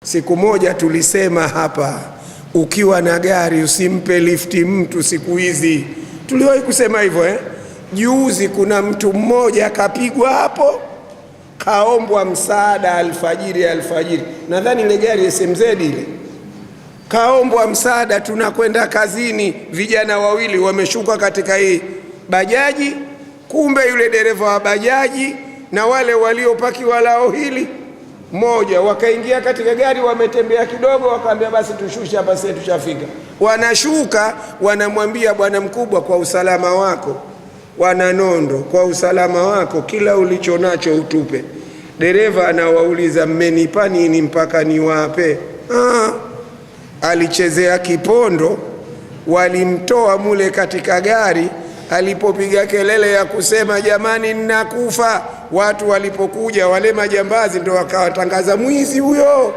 Siku moja tulisema hapa, ukiwa na gari usimpe lifti mtu siku hizi. Tuliwahi kusema hivyo Juzi kuna mtu mmoja kapigwa hapo, kaombwa msaada alfajiri. Nadhani ile gari SMZ ile. Kaombwa msaada, tunakwenda kazini, vijana wawili wameshuka katika hii bajaji, kumbe yule dereva wa bajaji na wale waliopakiwa lao hili moja wakaingia katika gari, wametembea kidogo, wakaambia basi tushushe hapa, sasa tushafika. Wanashuka, wanamwambia bwana mkubwa, kwa usalama wako, Wananondo, kwa usalama wako kila ulicho nacho utupe. Dereva anawauliza, mmenipa nini mpaka niwape? Alichezea kipondo, walimtoa mule katika gari. Alipopiga kelele ya kusema jamani ninakufa, watu walipokuja wale majambazi ndo wakawatangaza, mwizi huyo.